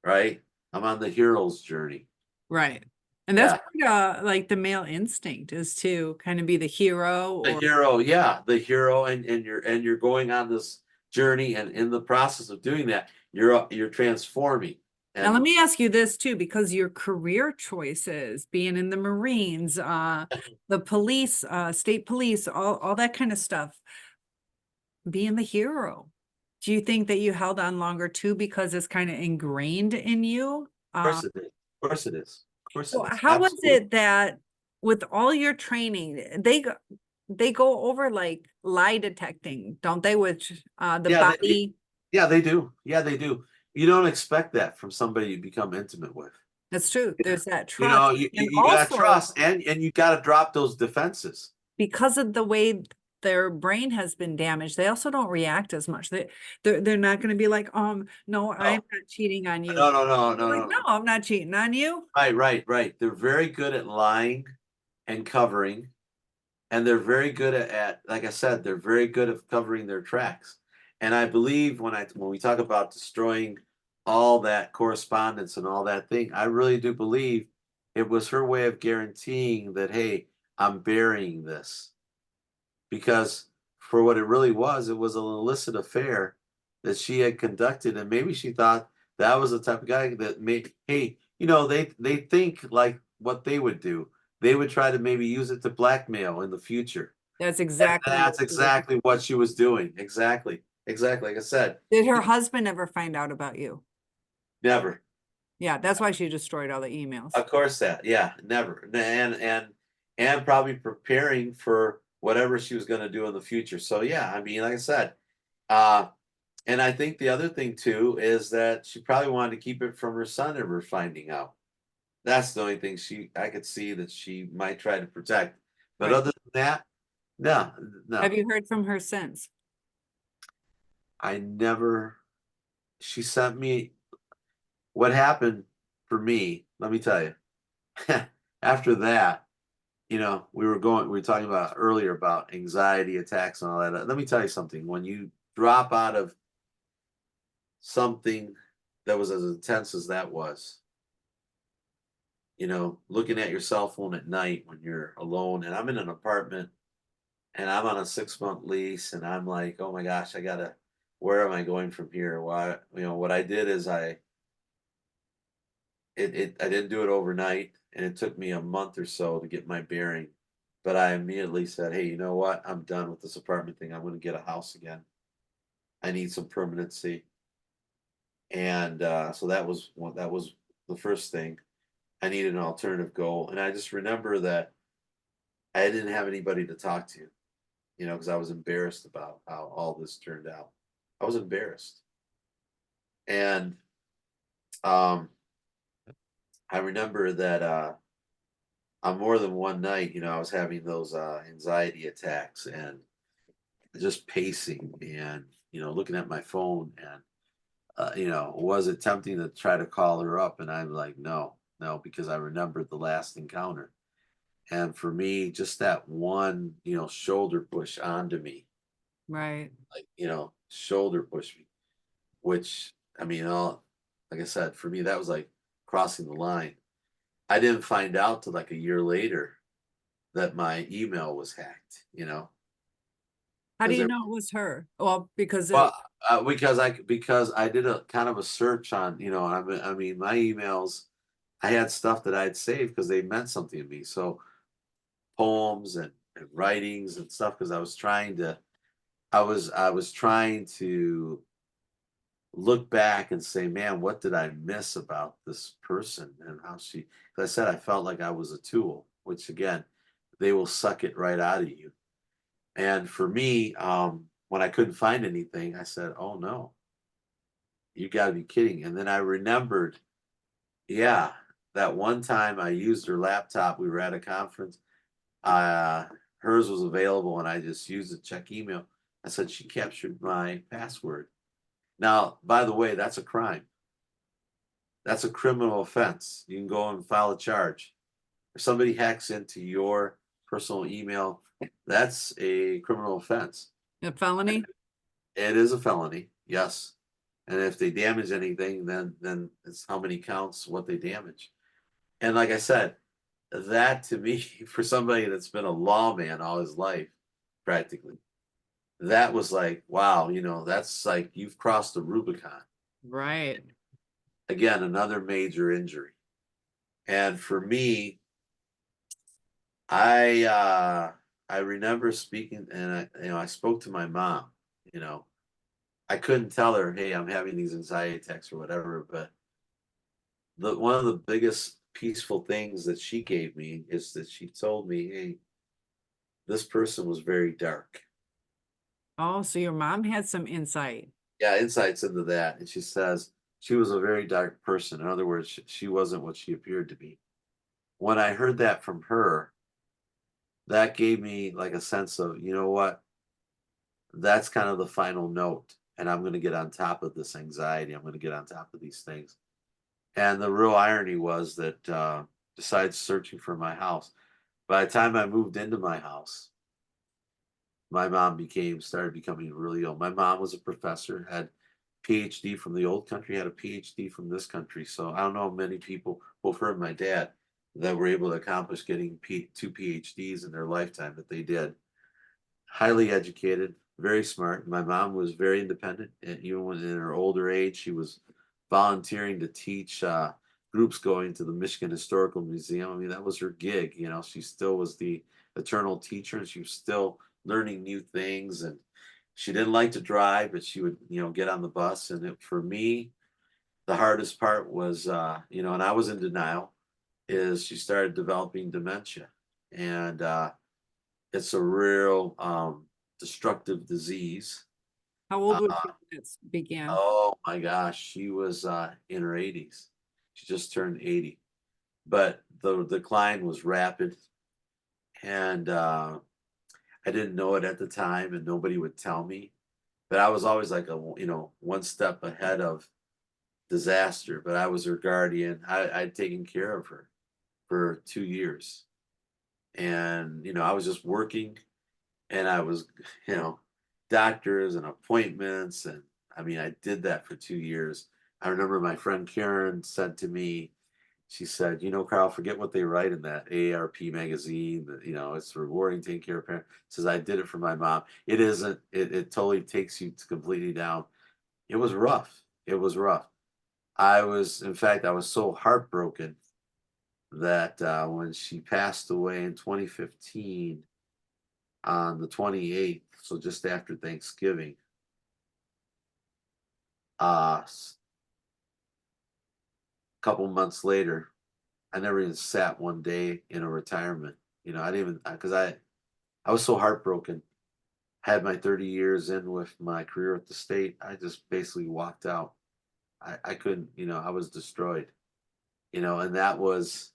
right? I'm on the hero's journey. Right. And that's Yeah. part of, like, the male instinct is to kind of be the hero The or hero, yeah, the hero, and you're going on this journey, and in the process of doing that, you're transforming. now let And me ask you this too, because your career choices, being in the Marines, the police, state police, all that kind of stuff, being the hero. Do you think that you held on longer too because it's kind of ingrained in you? Of course it is. Of course it is. Of course So it is. how was Absolutely. it that with all your training, they go over like lie detecting, don't they? Which the Yeah, body, yeah, they do. Yeah, they do. You don't expect that from somebody you become intimate with. that's true. Yeah. There's that You trust. know, And you got to also trust, and you got to drop those defenses. because of the way their brain has been damaged, they also don't react as much. They're not going to be like, no, I'm No, not cheating on you. no, no, no, They're no, like, no, no, no. I'm not cheating on you. Right, right, right. They're very good at lying and covering, and they're very good at, like I said, they're very good at covering their tracks. And I believe when we talk about destroying all that correspondence and all that thing, I really do believe it was her way of guaranteeing that, hey, I'm burying this. Because for what it really was, it was an illicit affair that she had conducted, and maybe she thought that was the type of guy that made, hey, they think like what they would do. They would try to maybe use it to blackmail in the future. That's And exactly what that's she did. exactly what she was doing. Exactly. Exactly. Like I said, Did her husband ever find out about you? never. Yeah, that's why she destroyed all the emails. Of course that. Yeah, never. And probably preparing for whatever she was going to do in the future. So yeah, I mean, like I said, uh and I think the other thing too is that she probably wanted to keep it from her son ever finding out. That's the only thing I could see that she might try to protect. But Right. other than that, no, Have no. you heard from her since? I never she sent me what happened for me, let me tell you. After that, we were talking about earlier about anxiety attacks and all that. Let me tell you something. When you drop out of something that was as intense as that was, looking at your cell phone at night when you're alone, and I'm in an apartment and I'm on a 6-month lease, and I'm like, oh my gosh, where am I going from here? Why, what I did is I didn't do it overnight, and it took me a month or so to get my bearing. But I immediately said, hey, you know what? I'm done with this apartment thing. I'm going to get a house again. I need some permanency. And so that was the first thing. I needed an alternative goal. And I just remember that I didn't have anybody to talk to, because I was embarrassed about how all this turned out. I was embarrassed. And um, I remember that on more than one night, I was having those anxiety attacks and just pacing and, looking at my phone and, was it tempting to try to call her up? And I'm like, no, no, because I remembered the last encounter. And for me, just that one, shoulder push onto me, Right. like, shoulder push me, which, I mean, like I said, for me, that was like crossing the line. I didn't find out till like a year later that my email was hacked. How do Because you know it was her? Well, because it, well, because I did a kind of a search on, I mean, my emails, I had stuff that I'd saved because they meant something to me. So poems and writings and stuff, because I was trying to look back and say, man, what did I miss about this person and how she, 'cause I said I felt like I was a tool, which again, they will suck it right out of you. And for me, when I couldn't find anything, I said, oh no, you got to be kidding. And then I remembered, yeah, that one time I used her laptop. We were at a conference. Uh, Hers was available, and I just used it to check email. I said she captured my password. Now, by the way, that's a crime. That's a criminal offense. You can go and file a charge. If somebody hacks into your personal email, that's a criminal offense. a felony? It is a felony, yes. And if they damage anything, then it's how many counts, what they damage. And like I said, that to me, for somebody that's been a lawman all his life, practically, that was like, wow, that's like you've crossed the Rubicon. Right. Again, another major injury. And for me, I remember speaking, and I spoke to my mom, you know, I couldn't tell her, hey, I'm having these anxiety attacks or whatever, but one of the biggest peaceful things that she gave me is that she told me, hey, this person was very dark. Oh, so your mom had some insight. Yeah, insights into that. And she says she was a very dark person. In other words, she wasn't what she appeared to be. When I heard that from her, that gave me like a sense of, you know what, that's kind of the final note. And I'm going to get on top of this anxiety. I'm going to get on top of these things. And the real irony was that besides searching for my house, by the time I moved into my house, my mom started becoming really ill. My mom was a professor, had PhD from the old country, had a PhD from this country. So I don't know many people, both her and my dad, that were able to accomplish getting two PhDs in their lifetime, but they did. Highly educated, very smart. My mom was very independent, and even when in her older age, she was volunteering to teach groups going to the Michigan Historical Museum. I mean, that was her gig. You know, she still was the eternal teacher, and she was still learning new things. And she didn't like to drive, but she would, get on the bus. And for me, the hardest part was, and I was in denial, is she started developing dementia, and it's a real destructive disease. How old Uh, was she when it began? oh my gosh, she was in her 80s. She just turned 80. But the decline was rapid, and I didn't know it at the time, and nobody would tell me. But I was always like one step ahead of disaster. But I was her guardian. I'd taken care of her for 2 years, and I was just working, and I was, you know, doctors and appointments. And I mean, I did that for 2 years. I remember my friend Karen said to me, she said, Carl, forget what they write in that AARP magazine, that, it's rewarding taking care of parents. Says, I did it for my mom. It isn't, it totally takes you to completely down. It was rough. It was rough. In fact, I was so heartbroken that when she passed away in 2015, on the 28th, so just after Thanksgiving. A couple months later, I never even sat one day in a retirement. I didn't even because I was so heartbroken. Had my 30 years in with my career at the state. I just basically walked out. I couldn't. I was destroyed. And that was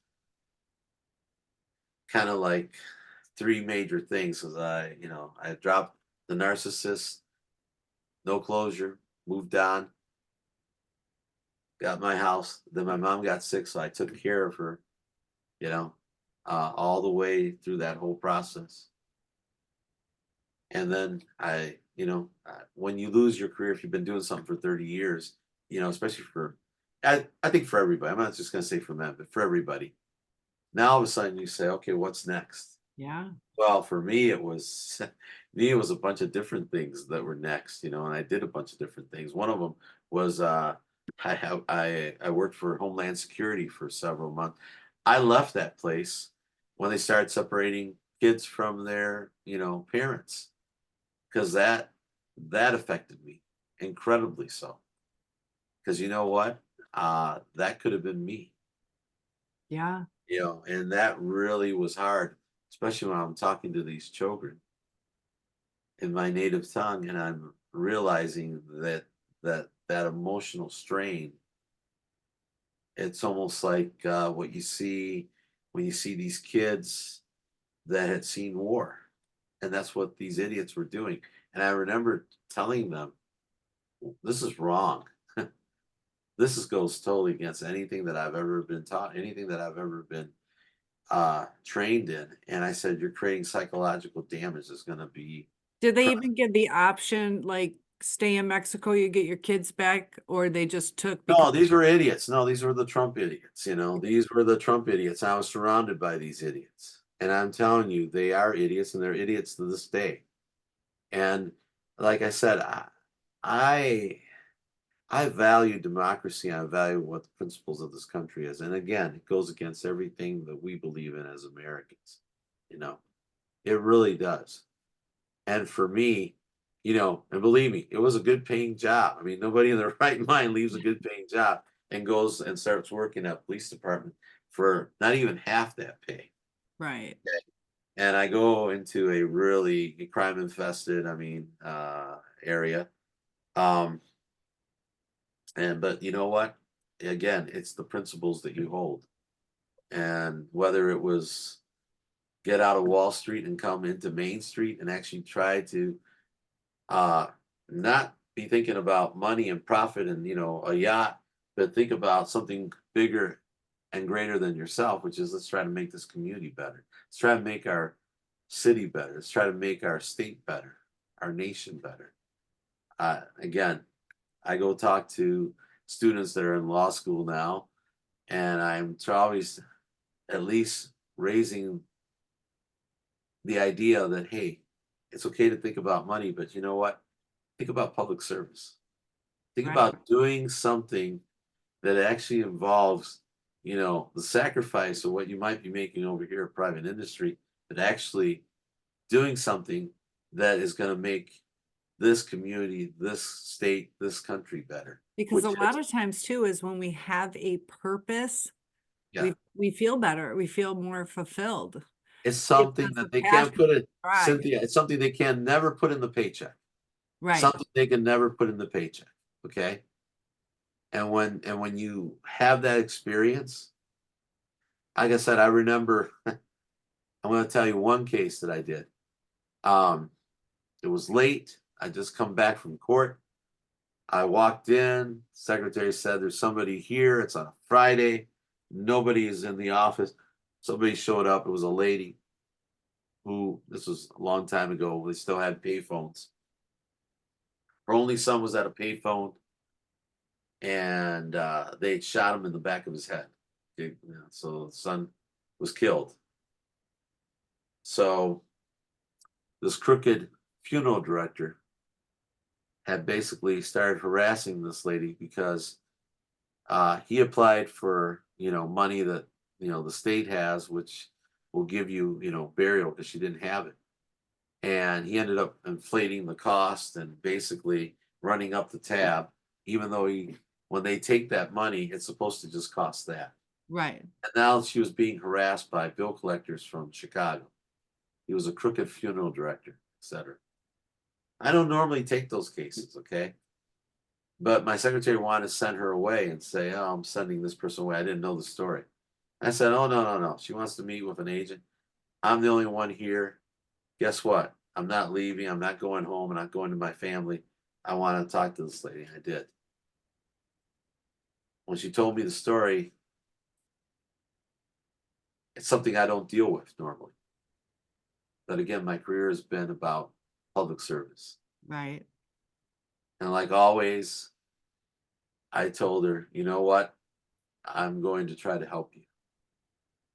kind of like three major things. Because I dropped the narcissist, no closure, moved on, got my house. Then my mom got sick, so I took care of her, you know, all the way through that whole process. And then when you lose your career, if you've been doing something for 30 years, especially I think for everybody, I'm not just going to say for men, but for everybody. Now all of a sudden you say, okay, what's next? Yeah. Well, for me, it was me. It was a bunch of different things that were next, and I did a bunch of different things. One of them was I worked for Homeland Security for several months. I left that place when they started separating kids from their parents, because that affected me incredibly so. Because you know what, that could have been me, Yeah. and that really was hard, especially when I'm talking to these children in my native tongue, and I'm realizing that emotional strain. It's almost like what you see when you see these kids that had seen war, and that's what these idiots were doing. And I remember telling them, "This is wrong. Goes totally against anything that I've ever been taught, anything that I've ever been trained in." And I said, "You're creating psychological damage that's going to be." Did they even give the option, like, stay in Mexico, you get your kids back, or they just took because No, these were idiots. No, these were the Trump idiots. These were the Trump idiots. I was surrounded by these idiots. And I'm telling you, they are idiots, and they're idiots to this day. And like I said, I I value democracy. I value what the principles of this country is. And again, it goes against everything that we believe in as Americans. You know, it really does. And for me, you know, and believe me, it was a good paying job. I mean, nobody in their right mind leaves a good paying job and goes and starts working at police department for not even half that pay. Right. And I go into a really crime infested, area. Um, and but you know what? Again, it's the principles that you hold. And whether it was get out of Wall Street and come into Main Street and actually try to uh not be thinking about money and profit and a yacht, but think about something bigger and greater than yourself, which is let's try to make this community better. Let's try to make our city better. Let's try to make our state better, our nation better. Again, I go talk to students that are in law school now, and I'm always at least raising the idea that, hey, it's okay to think about money, but you know what? Think about public service. Think Right. about doing something that actually involves, the sacrifice of what you might be making over here at private industry, but actually doing something that is going to make this community, this state, this country better. Because a Which lot is, of times too is when we have a purpose, yeah, we feel better. We feel more fulfilled. it's Gives something us a that they can't passion put to it, thrive. Cynthia. It's something they can never put in the paycheck. Right. Something they can never put in the paycheck. Okay. And when you have that experience, like I said, I remember I'm going to tell you one case that I did. Um, it was late. I just come back from court. I walked in. Secretary said, "There's somebody here. It's on a Friday. Nobody is in the office." Somebody showed up. It was a lady who, this was a long time ago. They still had payphones. Her only son was at a payphone, and they had shot him in the back of his head. So the son was killed. So this crooked funeral director had basically started harassing this lady because he applied for money that the state has, which will give you burial because she didn't have it, and he ended up inflating the cost and basically running up the tab, even though when they take that money, it's supposed to just cost that. Right. And now she was being harassed by bill collectors from Chicago. He was a crooked funeral director, etc. I don't normally take those cases, okay? But my secretary wanted to send her away and say, "Oh, I'm sending this person away. I didn't know the story." I said, "Oh, no, no, no. She wants to meet with an agent. I'm the only one here. Guess what? I'm not leaving. I'm not going home. I'm not going to my family. I want to talk to this lady." I did. When she told me the story, it's something I don't deal with normally. But again, my career has been about public service. Right. And like always, I told her, "You know what? I'm going to try to help you."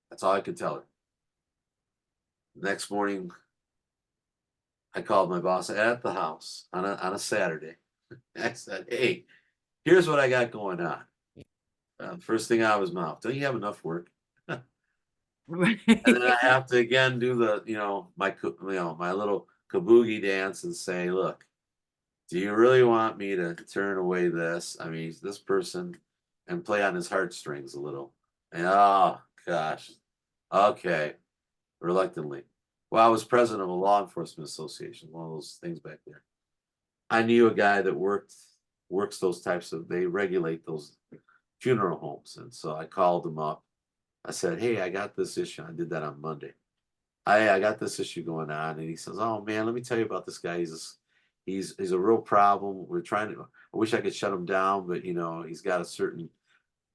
That's all I could tell her. Next morning, I called my boss at the house on a Saturday. I said, "Hey, here's what I got going on." First thing out of his mouth, "Don't you have enough work?" Right. And then I have to again do the, my little kabuki dance and say, "Look, do you really want me to turn away this? I mean, this person," and play on his heartstrings a little. And oh gosh, okay, reluctantly. Well, I was president of a law enforcement association, one of those things back there. I knew a guy that works those types of, they regulate those funeral homes, and so I called him up. I said, "Hey, I got this issue." I did that on Monday. I got this issue going on, and he says, "Oh man, let me tell you about this guy. He's a real problem. We're trying to. I wish I could shut him down, but he's got a certain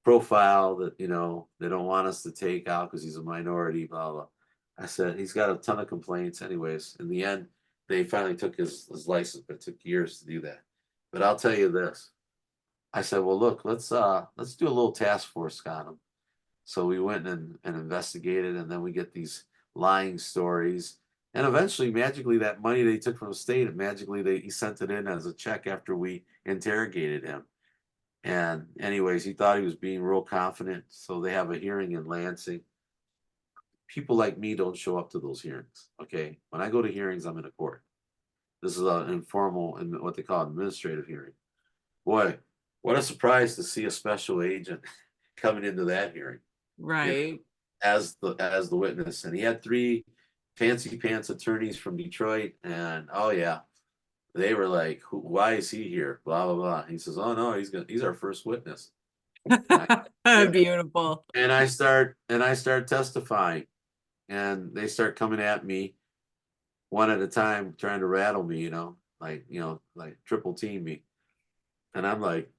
profile that they don't want us to take out because he's a minority." Blah blah. I said he's got a ton of complaints. Anyways, in the end, they finally took his license, but it took years to do that. But I'll tell you this. I said, "Well, look, let's do a little task force on him." So we went and investigated, and then we get these lying stories. And eventually, magically, that money they took from the state, magically he sent it in as a check after we interrogated him. And anyways, he thought he was being real confident. So they have a hearing in Lansing. People like me don't show up to those hearings. Okay. When I go to hearings, I'm in a court. This is an informal and what they call administrative hearing. Boy, what a surprise to see a special agent coming into that hearing, you know, Right. as the witness. And he had three fancy pants attorneys from Detroit, and oh yeah, they were like, why is he here? Blah blah blah. He says, oh no, he's our first witness. And I, yeah, Beautiful. and I start testifying, and they start coming at me one at a time, trying to rattle me, like triple team me. And I'm like,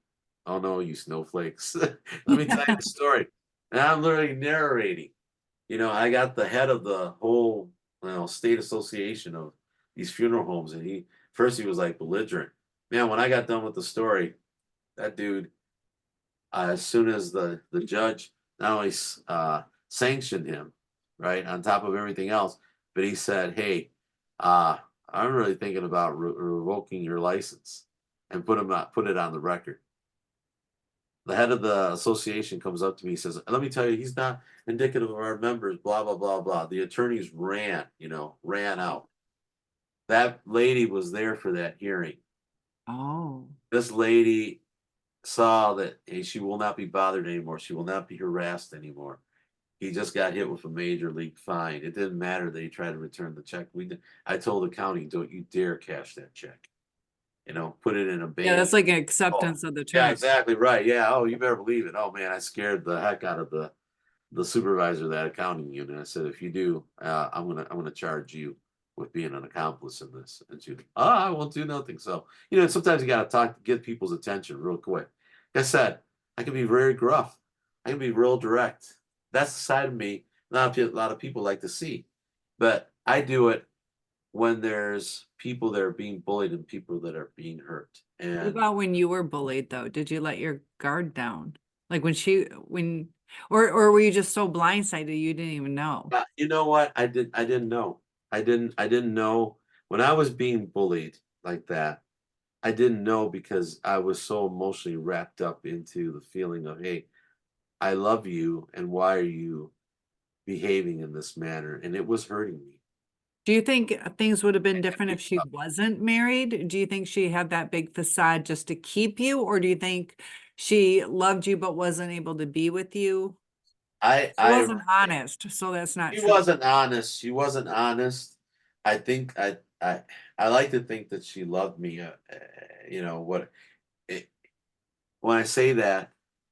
oh no, you snowflakes. Let me tell you the story. And I'm literally narrating. I got the head of the whole state association of these funeral homes, and he was like belligerent. Man, when I got done with the story, that dude, as soon as the judge not only sanctioned him, right, on top of everything else, but he said, hey, uh, I'm really thinking about revoking your license and put it on the record. The head of the association comes up to me, he says, let me tell you, he's not indicative of our members, blah blah blah blah. The attorneys ran out. That lady was there for that hearing. Oh. This lady saw that, hey, she will not be bothered anymore, she will not be harassed anymore. He just got hit with a major league fine. It didn't matter that he tried to return the check. I told the county, don't you dare cash that check, put it in a Yeah, that's bank. like an Oh, acceptance of the yeah, term. exactly right. Yeah. Oh, you better believe it. Oh man, I scared the heck out of the supervisor of that accounting unit. I said, if you do, I'm gonna charge you with being an accomplice in this. And she, I won't do nothing. So sometimes you gotta talk to get people's attention real quick. Like I said, I can be very gruff. I can be real direct. That's the side of me a lot of people like to see, but I do it when there's people that are being bullied and people that are being hurt. What And about when you were bullied though? Did you let your guard down? Like or were you just so blindsided you didn't even know? You know what? I didn't know. I didn't know when I was being bullied like that. I didn't know because I was so emotionally wrapped up into the feeling of, hey, I love you, and why are you behaving in this manner? And it was hurting me. Do you think things would have been different if she wasn't married? Do you think she had that big facade just to keep you, or do you think she loved you but wasn't able to be with you? I She I wasn't honest, so that's not She true. wasn't honest. She wasn't honest. I think I like to think that she loved me. What it, when I say that,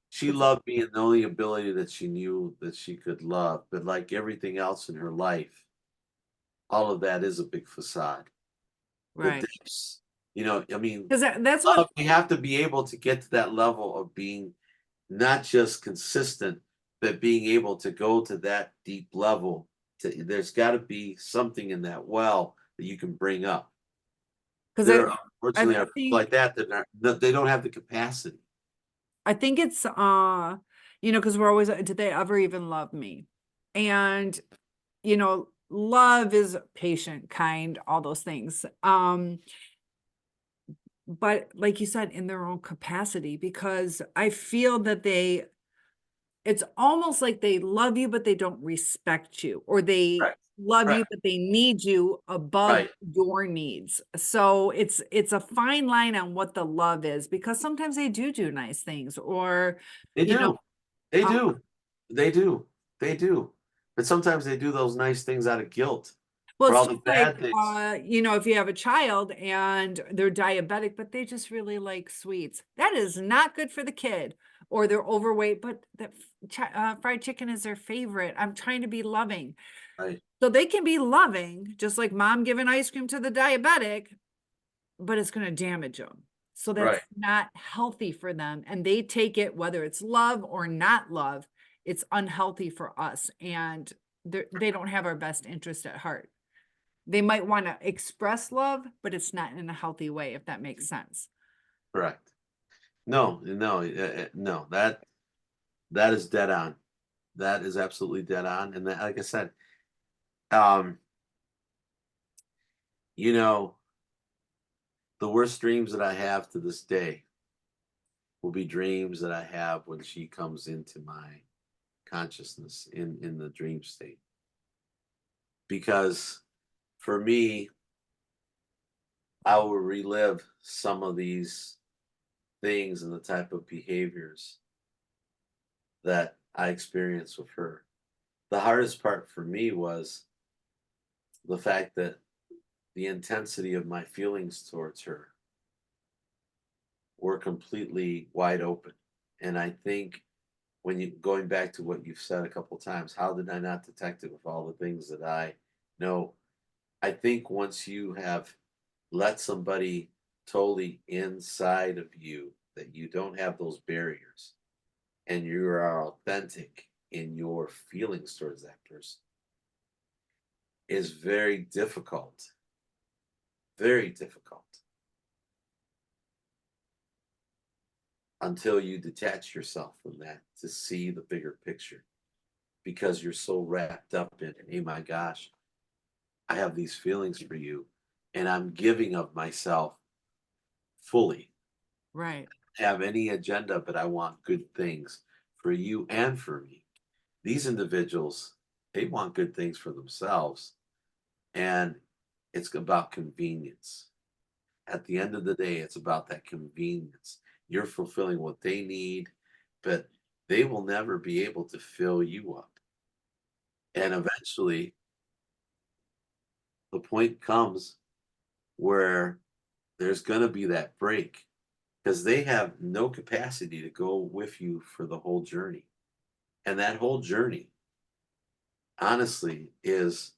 she It's loved me in the only ability that she knew that she could love. But like everything else in her life, all of that is a big facade. The right. depths, I mean, Because that's what, love, you have to be able to get to that level of being not just consistent, but being able to go to that deep level. There's got to be something in that well that you can bring up. because There I unfortunately are people like think that that they don't have the capacity. it's because we're always, did they ever even love me? And love is patient, kind, all those things. But like you said, in their own capacity, because I feel that it's almost like they love you, but they don't respect you, or they Right. love Right. you, but they need you above Right. your needs. So it's a fine line on what the love is, because sometimes they do nice things, or, They you know, do. They uh, do. They do. They do. But sometimes they do those nice things out of guilt well, for it's all the just like, bad things. if you have a child and they're diabetic, but they just really like sweets, that is not good for the kid. Or they're overweight, but that fried chicken is their favorite. I'm trying to be loving. Right. So they can be loving, just like mom giving ice cream to the diabetic, but it's going to damage them. So that's Right. not healthy for them. And they take it, whether it's love or not love, it's unhealthy for us. And they don't have our best interest at heart. They might want to express love, but it's not in a healthy way, if that makes sense. Correct. No, no, no. That is dead on. That is absolutely dead on. And that, like I said, um, you know, the worst dreams that I have to this day will be dreams that I have when she comes into my consciousness in the dream state. Because for me, I will relive some of these things and the type of behaviors that I experienced with her. The hardest part for me was the fact that the intensity of my feelings towards her were completely wide open. And I think when you going back to what you've said a couple times, how did I not detect it with all the things that I know? I think once you have let somebody totally inside of you that you don't have those barriers and you are authentic in your feelings towards that person is very difficult until you detach yourself from that to see the bigger picture because you're so wrapped up in, hey, my gosh, I have these feelings for you and I'm giving of myself fully. Right. Have any agenda, but I want good things for you and for me. These individuals, they want good things for themselves, and it's about convenience. At the end of the day, it's about that convenience. You're fulfilling what they need, but they will never be able to fill you up. And eventually, the point comes where there's going to be that break because they have no capacity to go with you for the whole journey. And that whole journey, honestly, is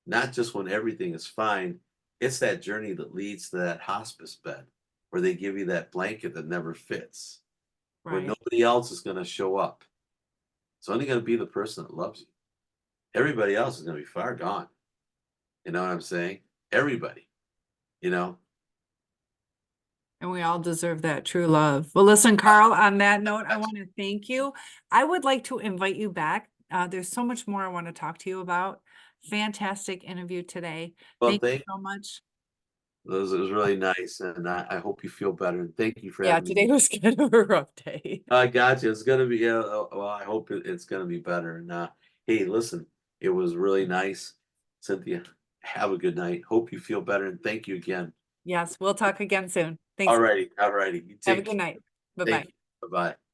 not just when everything is fine, it's that journey that leads to that hospice bed where they give you that blanket that never fits, where Right. nobody else is going to show up. It's only going to be the person that loves you. Everybody else is going to be far gone. You know what I'm saying? Everybody, you know? And we all deserve that true love. Well, listen, Carl, on that note, I want to thank you. I would like to invite you back. There's so much more I want to talk to you about. Fantastic interview today. Well, Thank you thank so much. It was really nice, and I hope you feel better. And thank you for Yeah, having today me. was kind of a rough day. I got you. It's gonna be yeah. Well, I hope it's gonna be better. And hey, listen, it was really nice, Cynthia. Have a good night. Hope you feel better, and thank you again. Yes, we'll talk again soon. Thanks. All righty. You Have a take good care. night. Bye-bye. Thank you. Bye bye.